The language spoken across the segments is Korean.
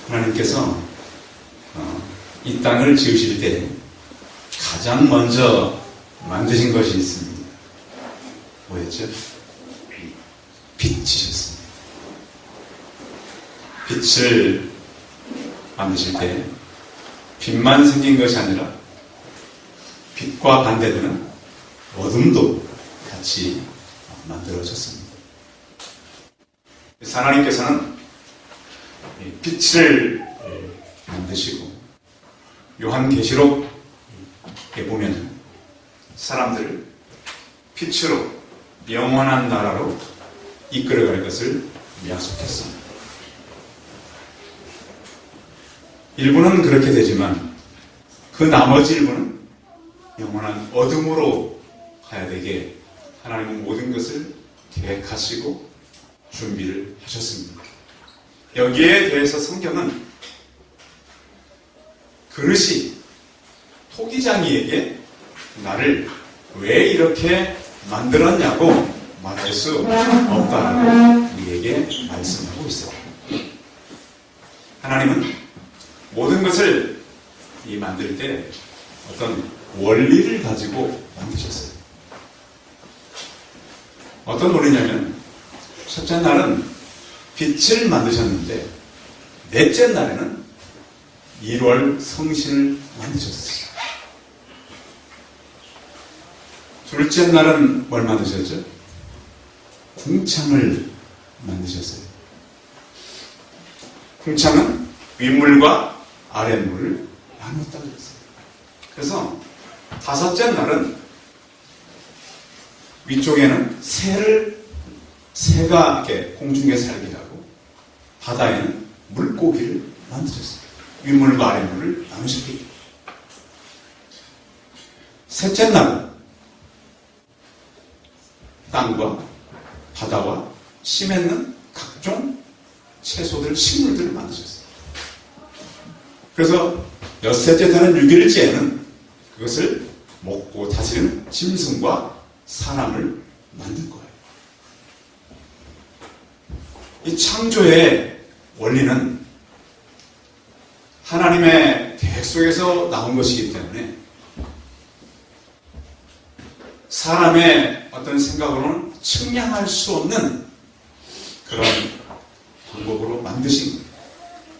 하나님께서 이 땅을 지으실 때 가장 먼저 만드신 것이 있습니다. 뭐였죠? 빛이셨습니다. 빛을 만드실 때 빛만 생긴 것이 아니라 빛과 반대되는 어둠도 같이 만들어졌습니다. 하나님께서는 빛을 만드시고 요한계시록에 보면 사람들을 빛으로 영원한 나라로 이끌어갈 것을 약속했습니다. 일부는 그렇게 되지만 그 나머지 일부는 영원한 어둠으로 가야 되게 하나님은 모든 것을 계획하시고 준비를 하셨습니다. 여기에 대해서 성경은 그릇이 토기장이에게 나를 왜 이렇게 만들었냐고 말할 수 없다라고 우리에게 말씀하고 있어요. 하나님은 모든 것을 만들 때 어떤 원리를 가지고 만드셨어요. 어떤 원리냐면 첫째 날은 빛을 만드셨는데 넷째 날에는 1월 성신을 만드셨어요. 둘째 날은 뭘 만드셨죠? 궁창을 만드셨어요. 궁창은 윗물과 아랫물을 나눴다고 했어요. 그래서 다섯째 날은 위쪽에는 새가 이렇게 공중에 살게 하고 바다에는 물고기를 만드셨어요. 윗물과 아랫물을 나누셨기 때문에. 셋째 날은 땅과 바다와 심했는 각종 채소들, 식물들을 만드셨어요. 그래서 엿새째 되는 6일째에는 그것을 먹고 다스리는 짐승과 사람을 만든 거예요. 이 창조의 원리는 하나님의 계획 속에서 나온 것이기 때문에 사람의 어떤 생각으로는 측량할 수 없는 그런 방법으로 만드신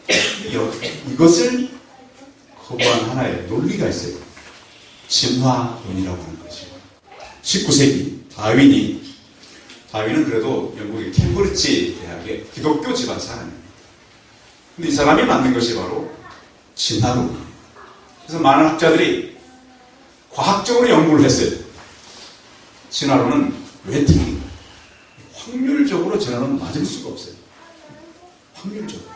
거예요. 이것을 거부한 하나의 논리가 있어요. 진화론이라고 하는 것이죠. 19세기 다윈은 그래도 영국의 캠브리지 대학의 기독교 집안 사람이에요. 근데 이 사람이 만든 것이 바로 진화론이에요. 그래서 많은 학자들이 과학적으로 연구를 했어요. 진화론은 왜 틀린 거예요? 확률적으로 진화론은 맞을 수가 없어요. 확률적으로.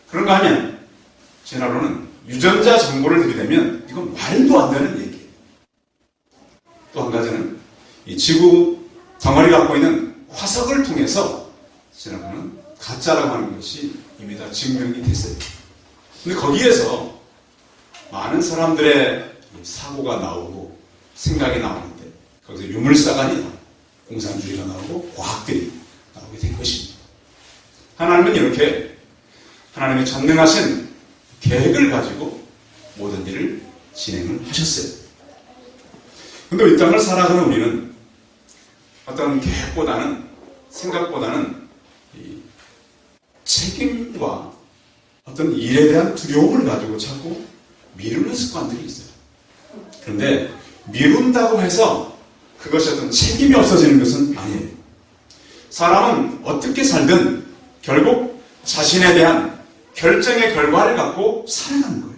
그런가 하면 진화론은 유전자 정보를 들이대면 이건 말도 안 되는 얘기예요. 또 한 가지는 이 지구 덩어리가 갖고 있는 화석을 통해서 진화론은 가짜라고 하는 것이 이미 다 증명이 됐어요. 근데 거기에서 많은 사람들의 사고가 나오고 생각이 나오는데 거기서 유물사관이 나오고 공산주의가 나오고 과학들이 나오게 된 것입니다. 하나님은 이렇게 하나님의 전능하신 계획을 가지고 모든 일을 진행을 하셨어요. 근데 이 땅을 살아가는 우리는 어떤 계획보다는 생각보다는 이 책임과 어떤 일에 대한 두려움을 가지고 자꾸 미루는 습관들이 있어요. 그런데 미룬다고 해서 그것이 어떤 책임이 없어지는 것은 아니에요. 사람은 어떻게 살든 결국 자신에 대한 결정의 결과를 갖고 살아가는 거예요.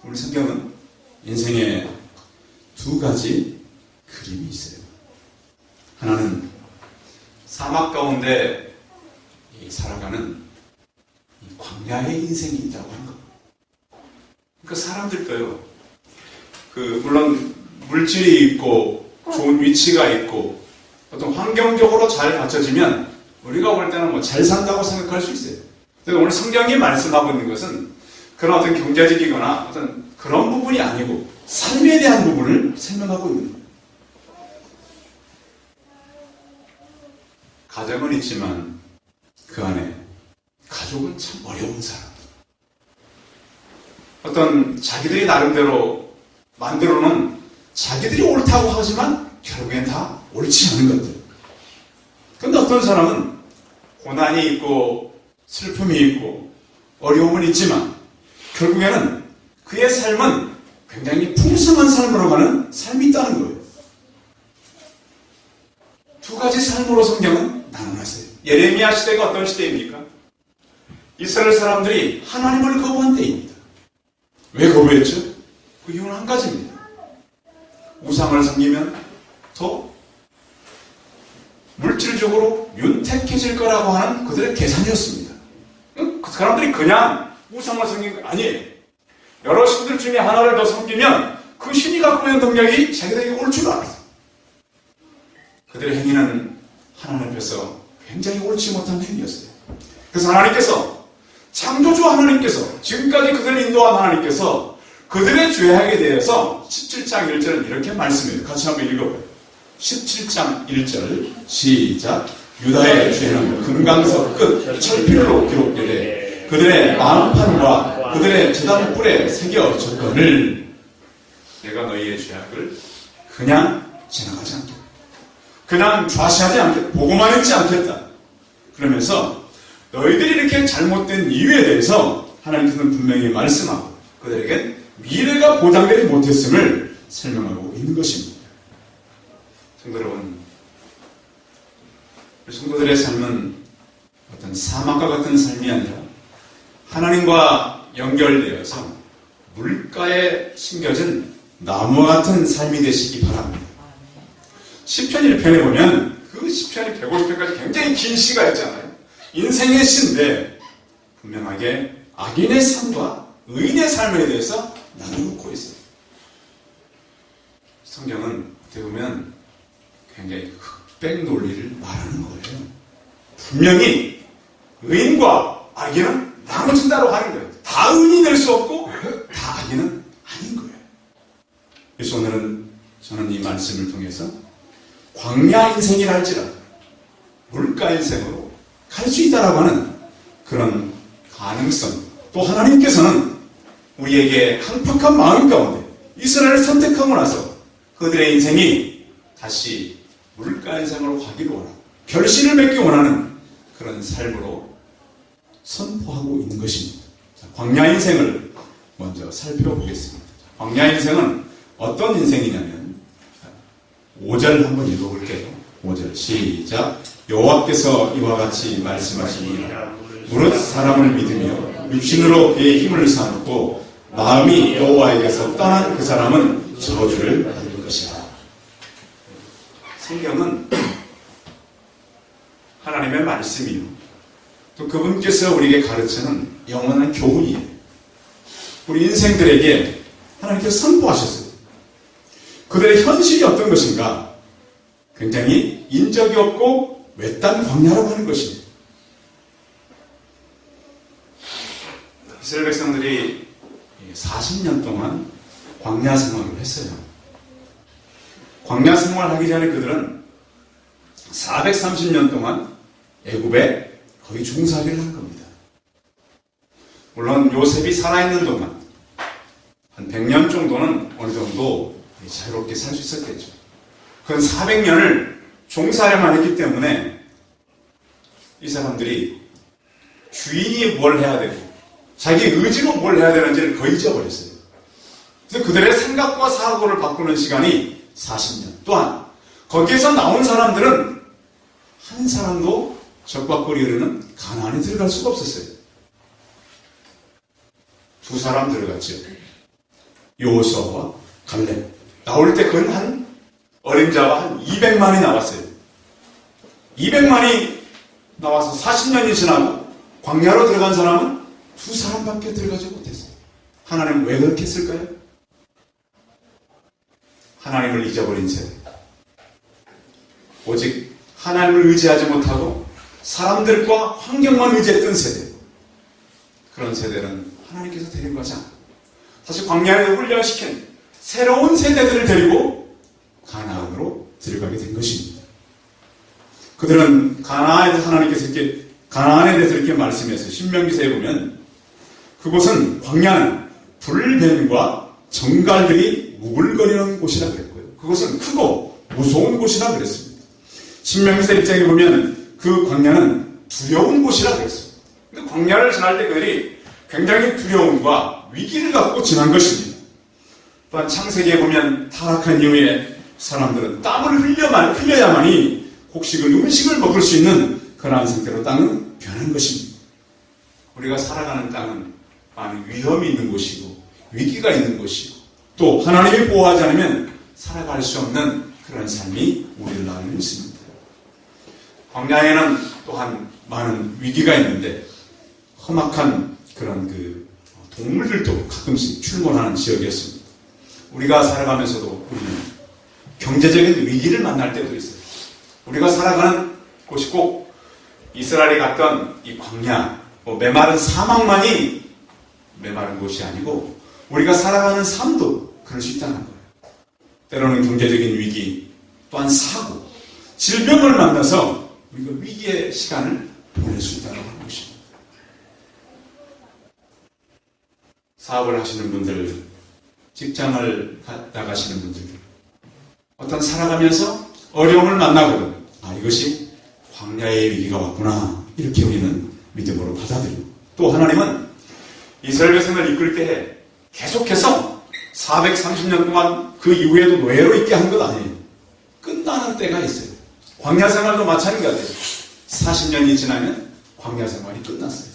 우리 성경은 인생에 두 가지 그림이 있어요. 하나는 사막 가운데 살아가는 광야의 인생이 있다고 하는 겁니다. 그러니까 사람들도요, 물론 물질이 있고 좋은 위치가 있고 어떤 환경적으로 잘 갖춰지면 우리가 볼 때는 잘 산다고 생각할 수 있어요. 근데 오늘 성경이 말씀하고 있는 것은 그런 어떤 경제적이거나 어떤 그런 부분이 아니고 삶에 대한 부분을 설명하고 있는 거예요. 가정은 있지만 그 안에 가족은 보기는 참 어려운 사람. 어떤 자기들이 나름대로 만들어놓은 자기들이 옳다고 하지만 결국엔 다 옳지 않은 것들. 그런데 어떤 사람은 고난이 있고 슬픔이 있고 어려움은 있지만 결국에는 그의 삶은 굉장히 풍성한 삶으로 가는 삶이 있다는 거예요. 두 가지 삶으로 성경은 나눠놨어요. 예레미야 시대가 어떤 시대입니까? 이스라엘 사람들이 하나님을 거부한 때입니다. 왜 거부했죠? 그 이유는 한 가지입니다. 우상을 섬기면 더 물질적으로 윤택해질 거라고 하는 그들의 계산이었습니다. 그 사람들이 그냥 우상을 섬긴 거 아니에요. 여러 신들 중에 하나를 더 섬기면 그 신이 갖고 있는 능력이 자기들에게 올 줄 알았어요. 그들의 행위는 하나님 앞에서 굉장히 옳지 못한 행위였어요. 그래서 하나님께서, 창조주 하나님께서, 지금까지 그들을 인도한 하나님께서 그들의 죄악에 대해서 17장 1절은 이렇게 말씀해요. 같이 한번 읽어봐요. 17장 1절 시작. 유다의 죄는 금강석 끝 철필로 기록되되 그들의 마음판과 그들의 제단뿔에 새겨졌거늘 내가 너희의 죄악을 그냥 지나가지 않겠다. 그냥 좌시하지 않겠다. 보고만 있지 않겠다. 그러면서 너희들이 이렇게 잘못된 이유에 대해서 하나님께서는 분명히 말씀하고 그들에게 미래가 보장되지 못했음을 설명하고 있는 것입니다. 성도 여러분, 성도들의 삶은 어떤 사막과 같은 삶이 아니라 하나님과 연결되어서 물가에 심겨진 나무와 같은 삶이 되시기 바랍니다. 시편 1편에 보면 그 시편이 150편까지 굉장히 긴 시가 있잖아요. 인생의 시인데 분명하게 악인의 삶과 의인의 삶에 대해서 나눠놓고 있어요. 성경은 어떻게 보면 굉장히 흑백 논리를 말하는 거예요. 분명히 의인과 악인은 나눠진다고 하는 거예요. 다 의인이 될 수 없고 다 악인은 아닌 거예요. 그래서 오늘은 저는 이 말씀을 통해서 광야 인생이라 할지라도 물가 인생으로 갈 수 있다라고 하는 그런 가능성, 또 하나님께서는 우리에게 강팍한 마음 가운데 이스라엘을 선택하고 나서 그들의 인생이 다시 물가 인생으로 가기를 원하고 결실을 맺기 원하는 그런 삶으로 선포하고 있는 것입니다. 자, 광야 인생을 먼저 살펴보겠습니다. 광야 인생은 어떤 인생이냐면 5절 한번 읽어볼게요. 5절 시작. 여호와께서 이와 같이 말씀하시니 무릇 사람을 믿으며 육신으로 그의 힘을 삼고 마음이 여호와에게서 떠난 그 사람은 저주를 받을 것이다. 성경은 하나님의 말씀이요, 또 그분께서 우리에게 가르치는 영원한 교훈이에요. 우리 인생들에게 하나님께서 선포하셨어요. 그들의 현실이 어떤 것인가? 굉장히 인적이 없고 외딴 광야라고 하는 것입니다. 이스라엘 백성들이 40년 동안 광야 생활을 했어요. 광야 생활하기 전에 그들은 430년 동안 애굽에 거의 종살이를 한 겁니다. 물론 요셉이 살아있는 동안 한 100년 정도는 어느 정도 자유롭게 살 수 있었겠죠. 그건 400년을 종살이만 했기 때문에 이 사람들이 주인이 뭘 해야 되고 자기 의지로 뭘 해야 되는지를 거의 잊어버렸어요. 그래서 그들의 생각과 사고를 바꾸는 시간이 40년. 또한 거기에서 나온 사람들은 한 사람도 적과 꿀이 흐르는 가나안에 들어갈 수가 없었어요. 두 사람 들어갔죠. 여호수아와 갈렙. 나올 때 그건 한 어림자가 한 200만이 나왔어요. 200만이 나와서 40년이 지나고 광야로 들어간 사람은 두 사람밖에 들어가지 못했어요. 하나님은 왜 그렇게 했을까요? 하나님을 잊어버린 세대. 오직 하나님을 의지하지 못하고 사람들과 환경만 의지했던 세대. 그런 세대는 하나님께서 데리고 가지 않고 다시 광야에 훈련시킨 새로운 세대들을 데리고 가나안으로 들어가게 된 것입니다. 그들은 가나안에서 하나님께서 이렇게 가나안에 대해서 이렇게 말씀했어요. 신명기서에 보면 그곳은 광야는 불뱀과 정갈들이 우글거리는 곳이라 그랬고요. 그곳은 크고 무서운 곳이라 그랬습니다. 신명기서 1장에 보면 그 광야는 두려운 곳이라 그랬습니다. 근데 광야를 지날 때 그들이 굉장히 두려움과 위기를 갖고 지난 것입니다. 또한 창세기에 보면 타락한 이후에 사람들은 땀을 흘려야만이 음식을 먹을 수 있는 그러한 상태로 땅은 변한 것입니다. 우리가 살아가는 땅은 많은 위험이 있는 곳이고 위기가 있는 곳이고 또 하나님이 보호하지 않으면 살아갈 수 없는 그런 삶이 우리를 안에 있습니다. 광야에는 또한 많은 위기가 있는데 험악한 그런 동물들도 가끔씩 출몰하는 지역이었습니다. 우리가 살아가면서도 우리는 경제적인 위기를 만날 때도 있어요. 우리가 살아가는 곳이 꼭 이스라엘이 갔던 이 광야, 메마른 사막만이 메마른 곳이 아니고 우리가 살아가는 삶도 그럴 수 있다는 거예요. 때로는 경제적인 위기, 또한 사고, 질병을 만나서 우리가 위기의 시간을 보낼 수 있다는 것입니다. 사업을 하시는 분들, 직장을 나가시는 분들, 어떤 살아가면서 어려움을 만나거든. 이것이 광야의 위기가 왔구나. 이렇게 우리는 믿음으로 받아들이고 또 하나님은 이스라엘 백성을 이끌 때 계속해서 430년 동안 그 이후에도 노예로 있게 한 것 아니에요. 끝나는 때가 있어요. 광야 생활도 마찬가지예요. 40년이 지나면 광야 생활이 끝났어요.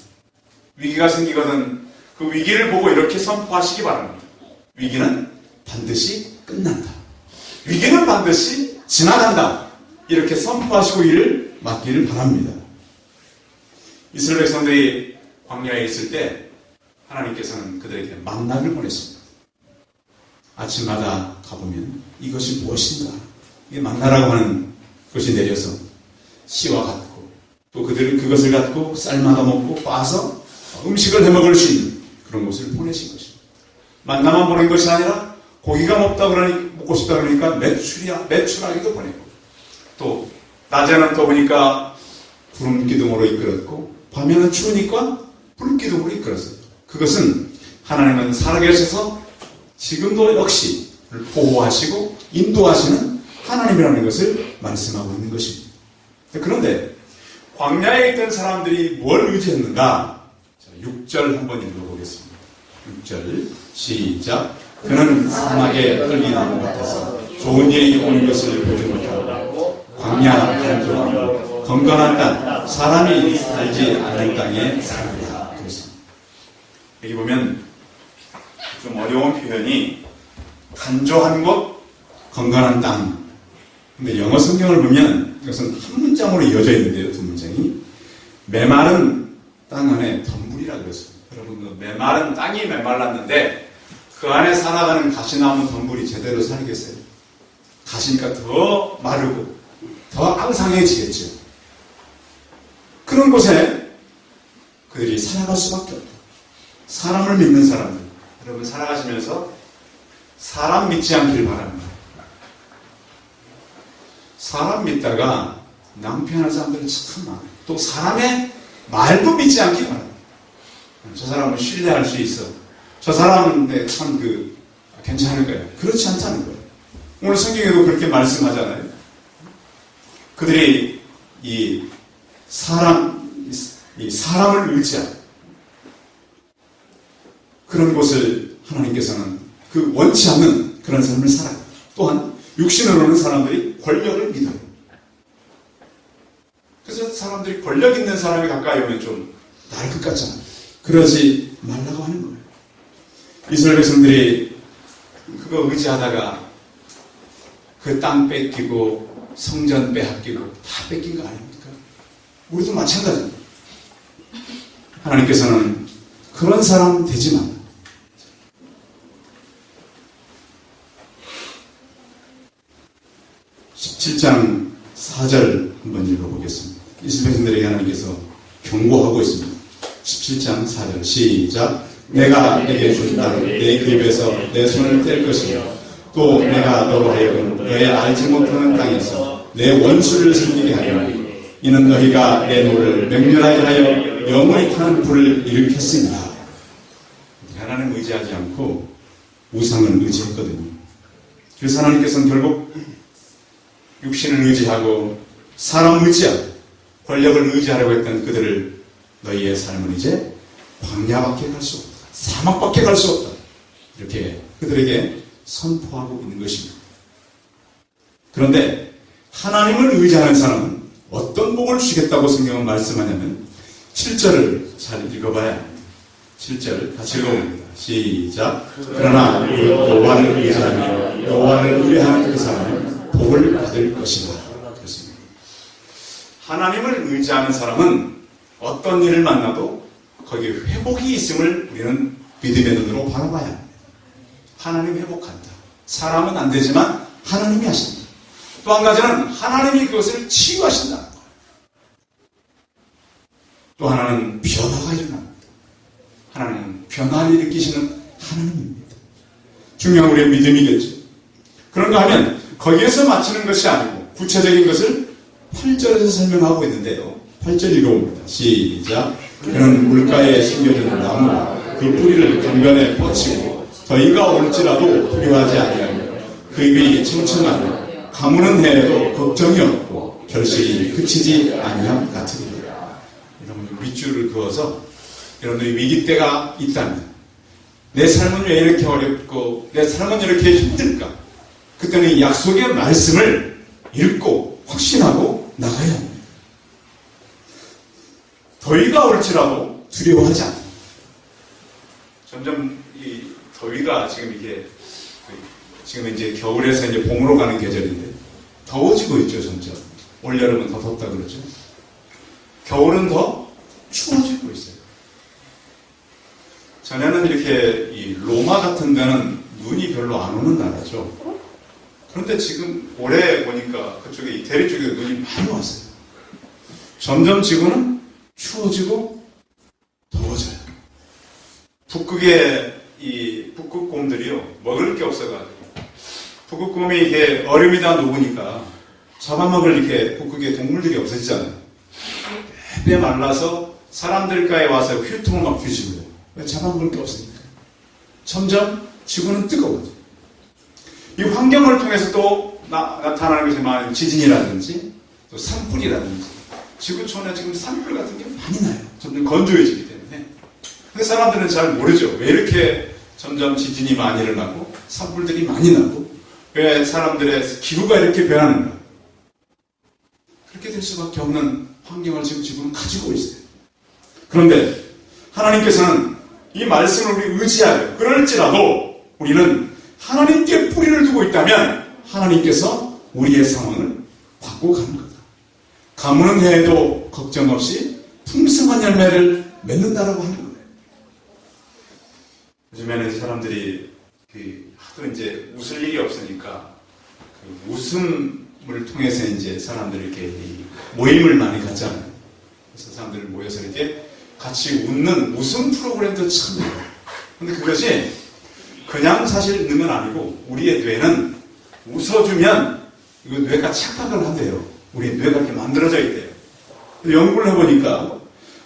위기가 생기거든 그 위기를 보고 이렇게 선포하시기 바랍니다. 위기는 반드시 끝난다. 위기는 반드시 지나간다. 이렇게 선포하시고 일을 맡기를 바랍니다. 이스라엘 백성들이 광야에 있을 때 하나님께서는 그들에게 만나를 보냈습니다. 아침마다 가보면 이것이 무엇인가? 이게 만나라고 하는 것이 내려서 씨와 같고 또 그들은 그것을 갖고 쌀마다 먹고 빻아서 음식을 해먹을 수 있는 그런 곳을 보내신 것입니다. 만나만 보낸 것이 아니라 고기가 먹고 싶다 그러니까 메추라기도 보냈고 또 낮에는 또 보니까 구름 기둥으로 이끌었고 밤에는 추우니까 불 기둥으로 이끌었어요. 그것은 하나님은 살아계셔서 지금도 역시 보호하시고 인도하시는 하나님이라는 것을 말씀하고 있는 것입니다. 그런데 광야에 있던 사람들이 뭘 의지했는가? 6절 한번 읽어보겠습니다. 6절 시작. 그는 사막의 털기나무 같아서 좋은 일이 오는 것을 보지 못하고 광야 한쪽으로 건강한 땅, 사람이 살지 않는 땅에 살았다. 그렇습니다. 여기 보면 좀 어려운 표현이 간조한 곳, 건강한 땅. 근데 영어 성경을 보면 이것은 한 문장으로 이어져 있는데요. 두 문장이. 메마른 땅 안에 덤불이라고 그랬습니다. 여러분, 그 메마른 땅이 메말랐는데 그 안에 살아가는 가시나무 덤불이 제대로 살겠어요? 가시니까 더 마르고 더 앙상해지겠죠. 그런 곳에 그들이 살아갈 수밖에 없다. 사람을 믿는 사람들. 여러분 살아가시면서 사람 믿지 않길 바랍니다. 사람 믿다가 낭패하는 사람들은 참 많아요. 또 사람의 말도 믿지 않길 바랍니다. 저 사람은 신뢰할 수 있어. 저 사람은 참 괜찮을 거예요. 그렇지 않다는 거예요. 오늘 성경에도 그렇게 말씀하잖아요. 그들이 사람을 의지하고 그런 곳을 하나님께서는 원치 않는 그런 삶을 살아요. 또한 육신으로는 사람들이 권력을 믿어요. 그래서 사람들이 권력 있는 사람이 가까이 오면 좀 나을 것 같잖아요. 그러지 말라고 하는 거예요. 이스라엘 백성들이 그거 의지하다가 그 땅 뺏기고 성전 빼앗기고 다 뺏긴 거 아닙니까? 우리도 마찬가지입니다. 하나님께서는 그런 사람 되지 마. 17장 4절 한번 읽어보겠습니다. 이스라엘 백성들에게 하나님께서 경고하고 있습니다. 17장 4절 시작. 내가 내게 준 땅 내 입에서 내 손을 뗄 것이며 또 내가 너로 하여금 너의 알지 못하는 땅에서 내 원수를 섬기게 하리니 이는 너희가 내 노를 맹렬하게 하여 영원히 타는 불을 일으켰습니다. 하나님 의지하지 않고 우상을 의지했거든요. 그래서 하나님께서는 결국 육신을 의지하고 사람 의지하고 권력을 의지하려고 했던 그들을 너희의 삶은 이제 광야밖에 갈 수 없다. 사막밖에 갈 수 없다. 이렇게 그들에게 선포하고 있는 것입니다. 그런데 하나님을 의지하는 사람은 어떤 복을 주시겠다고 성경은 말씀하냐면 7절을 잘 읽어봐야 합니다. 7절 같이 읽어봅니다. 시작. 그러나 여호와를 의지하며 여호와를 의뢰하는 그 사람은 복을 받을 것이다. 그렇습니다. 하나님을 의지하는 사람은 어떤 일을 만나도 거기에 회복이 있음을 우리는 믿음의 눈으로 바라봐야 합니다. 하나님 회복한다. 사람은 안 되지만 하나님이 하신다. 또 한 가지는 하나님이 그것을 치유하신다는 거예요. 또 하나는 변화가 일어납니다. 하나님은 변화를 일으키시는 하나님입니다. 중요한 우리의 믿음이겠죠. 그런가 하면 거기에서 마치는 것이 아니고 구체적인 것을 8절에서 설명하고 있는데요. 8절 읽어봅니다. 시작. 그는 물가에 심겨진 나무가 그 뿌리를 강변에 뻗치고 더위가 올지라도 두려워하지 아니하며 그 입이 청청하며 가무는 해에도 걱정이 없고 결실이 그치지 아니함 같으리라. 여러분 밑줄을 그어서 여러분들이 위기 때가 있다면 내 삶은 왜 이렇게 어렵고 내 삶은 이렇게 힘들까? 그때는 이 약속의 말씀을 읽고 확신하고 나가야 합니다. 더위가 올지라도 두려워하지 않아. 점점 이 더위가 지금 이게 지금 이제 겨울에서 이제 봄으로 가는 계절인데 더워지고 있죠, 점점. 올여름은 더 덥다 그러죠. 겨울은 더 추워지고 있어요. 전에는 이렇게 이 로마 같은 데는 눈이 별로 안 오는 나라죠. 그런데 지금 올해 보니까 그쪽에 이태리 쪽에 눈이 많이 왔어요. 점점 지구는 추워지고 더워져요. 북극의 이 북극곰들이요 먹을 게 없어가지고 북극곰이 이게 얼음이 다 녹으니까 잡아먹을 이렇게 북극의 동물들이 없어지잖아요. 꽤 말라서 사람들가에 와서 휴통을 막 뒤집어요. 왜 잡아먹을 게 없으니까. 점점 지구는 뜨거워져. 이 환경을 통해서 또 나타나는 것이 많은 지진이라든지 또 산불이라든지 지구촌에 지금 산불 같은 게 많이 나요. 점점 건조해지기 때문에. 근데 사람들은 잘 모르죠. 왜 이렇게 점점 지진이 많이 일어나고 산불들이 많이 나고 왜 사람들의 기후가 이렇게 변하는가. 그렇게 될 수밖에 없는 환경을 지금 지구는 가지고 있어요. 그런데 하나님께서는 이 말씀을 우리 의지하여 그럴지라도 우리는 하나님께 뿌리를 두고 있다면 하나님께서 우리의 상황을 바꾸고 가는 거다. 가무는 해에도 걱정 없이 풍성한 열매를 맺는다라고 하는 거예요. 요즘에는 사람들이 하도 이제 웃을 일이 없으니까 그 웃음을 통해서 이제 사람들이 이렇게 모임을 많이 갖잖아요. 그래서 사람들이 모여서 이렇게 같이 웃는 웃음 프로그램도 참 있어요. 근데 그것이 그냥 사실 있는 건 아니고 우리의 뇌는 웃어주면 이거 뇌가 착각을 한대요. 우리 뇌가 이렇게 만들어져 있대요. 연구를 해보니까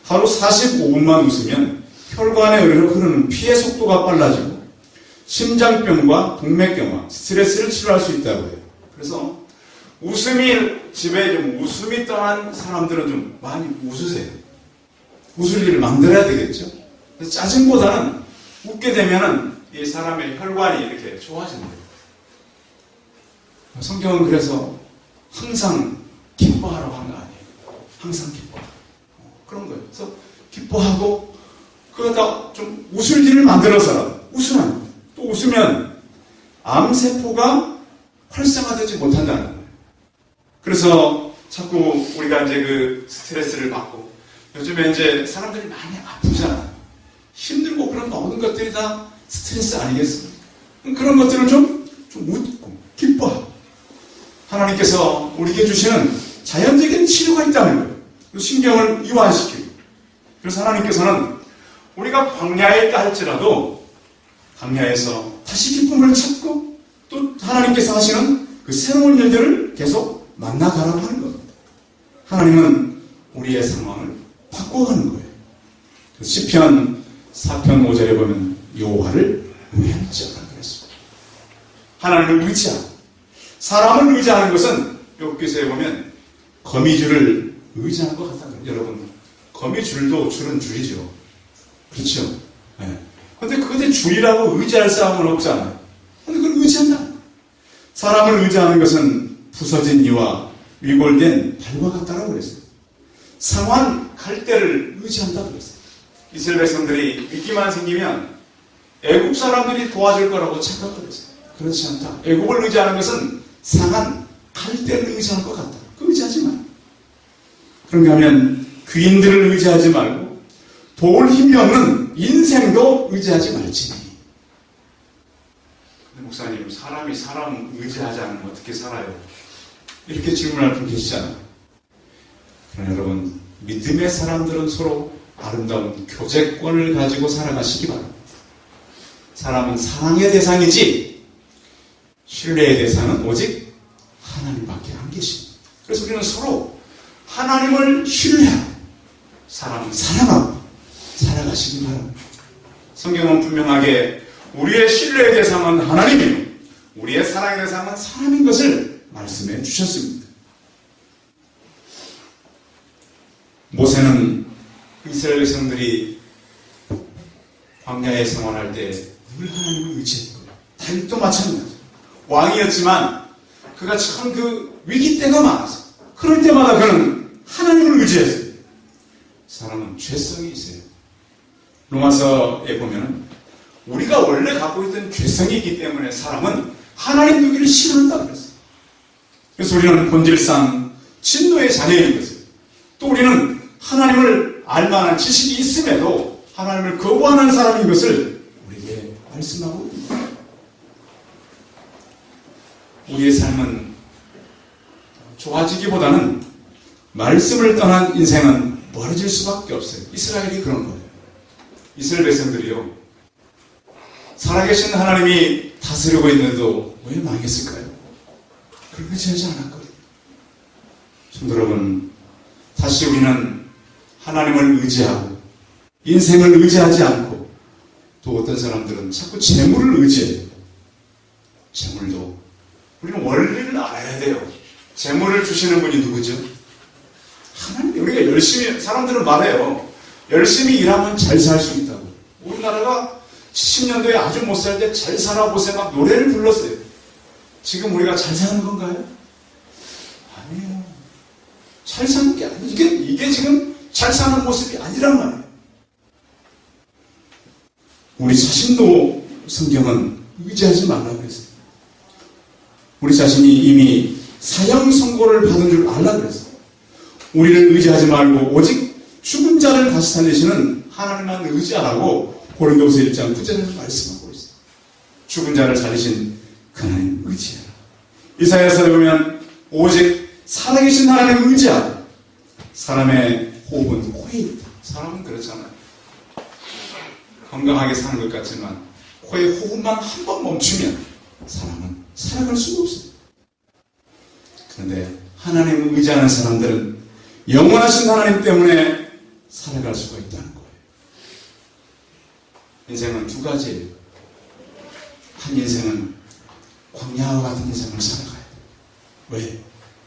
하루 45분만 웃으면 혈관에 흐르는 피의 속도가 빨라지고 심장병과 동맥경화, 스트레스를 치료할 수 있다고 해요. 그래서 집에 좀 웃음이 떠난 사람들은 좀 많이 웃으세요. 웃을 일을 만들어야 되겠죠. 그래서 짜증보다는 웃게 되면은 이 사람의 혈관이 이렇게 좋아진대요. 성경은 그래서 항상 기뻐하라고 하는 거 아니에요. 항상 기뻐하라. 그런 거예요. 그래서 기뻐하고 그러다 좀 웃을 일을 만들어서라도 웃으면 또 웃으면 암세포가 활성화되지 못한다는 거예요. 그래서 자꾸 우리가 이제 그 스트레스를 받고 요즘에 이제 사람들이 많이 아프잖아요. 힘들고 그런 모든 것들이 다 스트레스 아니겠습니까? 그런 것들을 좀 웃고 기뻐하고 하나님께서 우리에게 주시는 자연적인 치료가 있다는 거예요. 신경을 이완시키고 그래서 하나님께서는 우리가 광야에 있다 할지라도 광야에서 다시 기쁨을 찾고 또 하나님께서 하시는 그 새로운 일들을 계속 만나가라고 하는 겁니다. 하나님은 우리의 상황을 바꿔가는 거예요. 시편 4편 5절에 보면 여호와를 의지하라 그랬습니다. 하나님을 의지하라. 사람을 의지하는 것은 욥기서에 보면 거미줄을 의지하는 것 같다. 여러분, 거미줄도 줄은 줄이죠. 그렇죠? 네. 근데 그것에 줄이라고 의지할 사람은 없잖아요. 근데 그걸 의지한다. 사람을 의지하는 것은 부서진 이와 위골된 발과 같다라고 그랬어요. 상한 갈대를 의지한다고 그랬어요. 이스라엘 백성들이 위기만 생기면 애국 사람들이 도와줄 거라고 착각을 했어요. 그렇지 않다. 애국을 의지하는 것은 상한 갈대를 의지할 것 같다. 그 의지하지 마. 그런가 하면 귀인들을 의지하지 말고 도울 힘이 없는 인생도 의지하지 말지니. 근데 목사님, 사람이 사람 의지하지 않으면 어떻게 살아요? 이렇게 질문할 분 계시잖아요. 그러나 여러분, 믿음의 사람들은 서로 아름다운 교제권을 가지고 살아가시기 바랍니다. 사람은 사랑의 대상이지 신뢰의 대상은 오직 하나님밖에 안 계십니다. 그래서 우리는 서로 하나님을 신뢰하고 사람은 사랑하고 살아가시기 바랍니다. 성경은 분명하게 우리의 신뢰의 대상은 하나님이요 우리의 사랑의 대상은 사람인 것을 말씀해 주셨습니다. 모세는 이스라엘 백성들이 광야에 생활할 때 늘 하나님을 의지했고, 다윗도 마찬가지예요. 왕이었지만 그가 참 그 위기 때가 많았어요. 그럴 때마다 그는 하나님을 의지했어요. 사람은 죄성이 있어요. 로마서에 보면 우리가 원래 갖고 있던 죄성이 있기 때문에 사람은 하나님 두기를 싫어한다 그랬어요. 그래서 우리는 본질상 진노의 자녀인 것을, 또 우리는 하나님을 알만한 지식이 있음에도 하나님을 거부하는 사람인 것을 우리에게 말씀하고 있습니다. 우리의 삶은 좋아지기보다는 말씀을 떠난 인생은 멀어질 수밖에 없어요. 이스라엘이 그런 거예요. 이스라엘 백성들이요, 살아계신 하나님이 다스리고 있는데도 왜 망했을까요? 그렇게 하지 않았거든요. 성도 여러분, 다시 우리는 하나님을 의지하고 인생을 의지하지 않고, 또 어떤 사람들은 자꾸 재물을 의지해요. 재물도 우리는 원리를 알아야 돼요. 재물을 주시는 분이 누구죠? 하나님. 우리가 열심히, 사람들은 말해요. 열심히 일하면 잘 살 수 있다고. 우리나라가 70년도에 아주 못 살 때 잘 살아보세요 막 노래를 불렀어요. 지금 우리가 잘 사는 건가요? 아니에요. 잘 사는 게 아니에요. 이게 지금 잘 사는 모습이 아니란 말이에요. 우리 자신도 성경은 의지하지 말라고 그랬어요. 우리 자신이 이미 사형 선고를 받은 줄 알라 그랬어요. 우리를 의지하지 말고 오직 죽은 자를 다시 살리시는 하나님만 의지하라고 고린도후서 1장 9절에서 말씀하고 있어요. 죽은 자를 살리신 그 하나님 의지하라. 이사야서에 보면 오직 살아계신 하나님 의지하라. 사람의 호흡은 코에 있다. 사람은 그렇잖아요. 건강하게 사는 것 같지만 코의 호흡만 한 번 멈추면 사람은 살아갈 수가 없어요. 그런데 하나님을 의지하는 사람들은 영원하신 하나님 때문에 살아갈 수가 있다는 거예요. 인생은 두 가지예요. 한 인생은 광야와 같은 인생을 살아가야 돼요. 왜?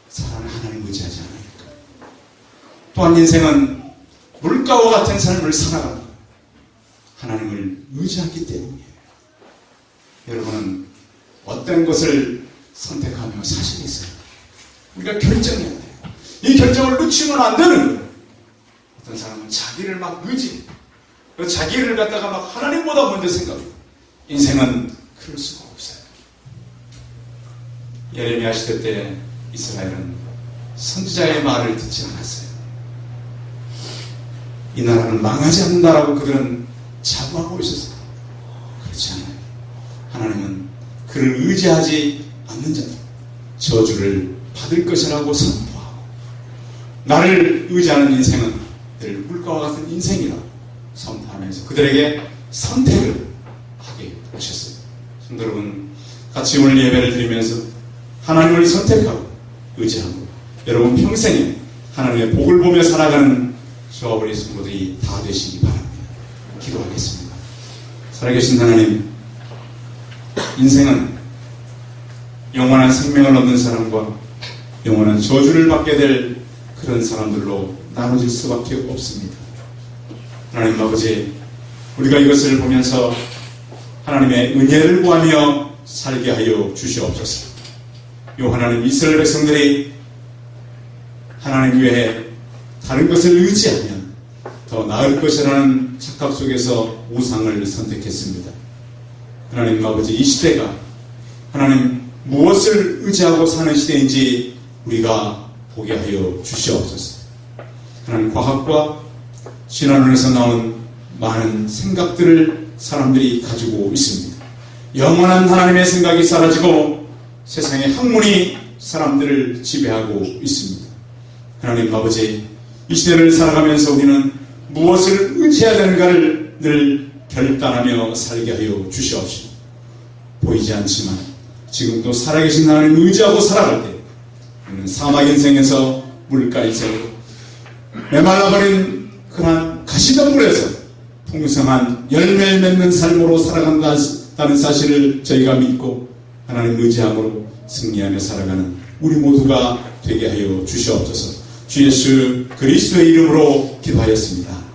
사람은 하나님을 의지하지 않으니까. 또한 인생은 물가와 같은 삶을 살아가는 하나님을 의지하기 때문이에요. 여러분은 어떤 것을 선택하며 사시겠어요? 우리가 결정해야 돼요. 이 결정을 놓치면 안 되는 거예요. 어떤 사람은 자기를 막 의지해. 자기를 갖다가 막 하나님보다 먼저 생각해요. 인생은 그럴 수가 없어요. 예레미야 시대 때 이스라엘은 선지자의 말을 듣지 않았어요. 이 나라는 망하지 않는다라고 그들은 자부하고 있었어요. 그렇지 않아요. 하나님은 그를 의지하지 않는 자들 저주를 받을 것이라고 선포하고, 나를 의지하는 인생은 늘 물가와 같은 인생이라고 선포하면서 그들에게 선택을 하게 하셨어요. 성도 여러분, 같이 오늘 예배를 드리면서 하나님을 선택하고 의지하고 여러분 평생에 하나님의 복을 보며 살아가는 저와 우리 성도들이 다 되시기 바랍니다. 기도하겠습니다. 살아계신 하나님, 인생은 영원한 생명을 얻는 사람과 영원한 저주를 받게 될 그런 사람들로 나눠질 수밖에 없습니다. 하나님 아버지, 우리가 이것을 보면서 하나님의 은혜를 구하며 살게 하여 주시옵소서. 요 하나님, 이스라엘 백성들이 하나님 외에 다른 것을 의지하면 더 나을 것이라는 착각 속에서 우상을 선택했습니다. 하나님 아버지, 이 시대가 하나님 무엇을 의지하고 사는 시대인지 우리가 보게 하여 주시옵소서. 하나님, 과학과 신화론에서 나온 많은 생각들을 사람들이 가지고 있습니다. 영원한 하나님의 생각이 사라지고 세상의 학문이 사람들을 지배하고 있습니다. 하나님 아버지, 이 시대를 살아가면서 우리는 무엇을 의지해야 되는가를 늘 결단하며 살게 하여 주시옵시고, 보이지 않지만 지금도 살아계신 하나님 의지하고 살아갈 때 우리는 사막 인생에서 물가에서 메말라버린 그러한 가시덤불에서 풍성한 열매를 맺는 삶으로 살아간다는 사실을 저희가 믿고 하나님 의지함으로 승리하며 살아가는 우리 모두가 되게 하여 주시옵소서. 주 예수 그리스도의 이름으로 기도하였습니다.